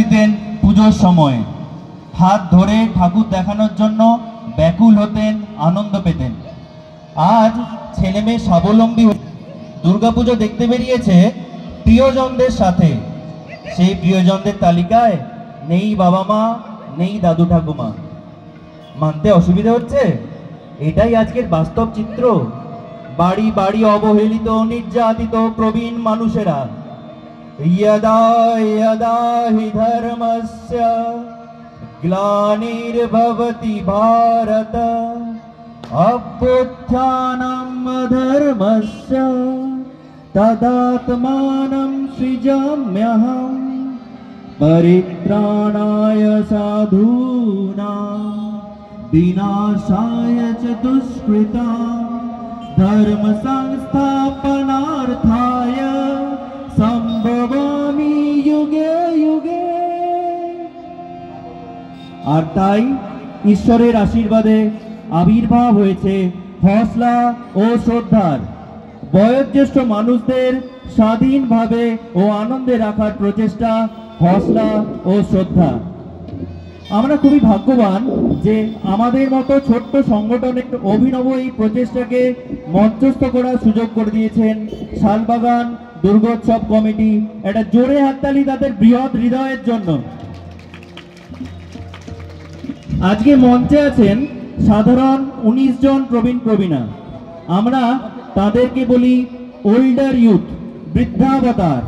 দিতেন পুজোর সময়, হাত ধরে ঠাকুর দেখানোর জন্য ব্যাকুল হতেন, আনন্দ পেতেন। আজ ছেলে মেয়ে স্বাবলম্বী দুর্গাপুজো দেখতে বেরিয়েছে প্রিয়জনদের সাথে। সেই প্রিয়জনদের তালিকায় নেই বাবা মা, নেই দাদু ঠাকুমা। মানতে অসুবিধা হচ্ছে? এটাই আজকের বাস্তব চিত্র। বাড়ি বাড়ি অবহেলিত, নির্যাতিত প্রবীণ মানুষেরা। यदा यदा हि धर्मस्य ग्लानिर्भवति भारत अभ्युत्थानम् अधर्मस्य तदात्मानं सृजाम्यहम् परित्राणाय साधूनां विनाशाय च दुष्कृतां धर्म संस्थापनार्थाय সম্ভবামি যুগে যুগে। আর তাই ঈশ্বরের আশীর্বাদে আবির্ভাব হয়েছে হসলা ও শ্রদ্ধার। বয়োজ্যেষ্ঠ মানুষদের স্বাধীনভাবে ও আনন্দে রাখার প্রচেষ্টা হসলা ও শ্রদ্ধা। আমরা খুবই ভাগ্যবান যে আমাদের মতো ছোট্ট সংগঠনের অভিনব এই প্রচেষ্টাকে মঞ্চস্থ করার সুযোগ করে দিয়েছেন শালবাগান দুর্গোৎসব কমিটি। একটা জোরে হাততালি তাদের বৃহৎ হৃদয়ের জন্য। আজকে মঞ্চে আছেন সাধারণ 19 জন প্রবীণ প্রবীণা। আমরা তাদেরকে বলি ওল্ডার ইউথ, বৃদ্ধাবতার।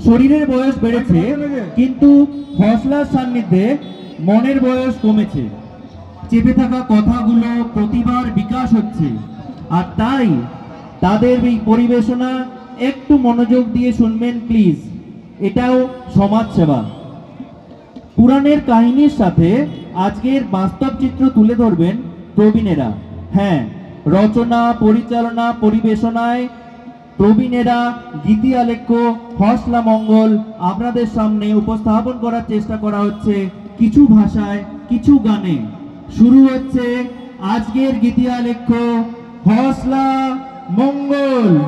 শরীরের বয়স বেড়েছে কিন্তু হসলার সান্নিধ্যে মনের বয়স কমেছে। চেপে থাকা কথাগুলো প্রতিবার বিকাশ হচ্ছে। আর তাই তাদের এই পরিবেশনা একটু মনোযোগ দিয়ে শুনবেন প্লিজ। এটাও সমাজ সেবা। পুরাণের কাহিনীর সাথে আজকের বাস্তব চিত্র তুলে ধরবেন প্রবীণেরা। হ্যাঁ, রচনা, পরিচালনা, পরিবেশনায় প্রবীণেরা গীতি আলেখ্য, হসলা মঙ্গল আপনাদের সামনে উপস্থাপন করার চেষ্টা করা হচ্ছে কিছু ভাষায়, কিছু গানে। শুরু হচ্ছে আজকের গীতি আলেখ্য হসলা মঙ্গল।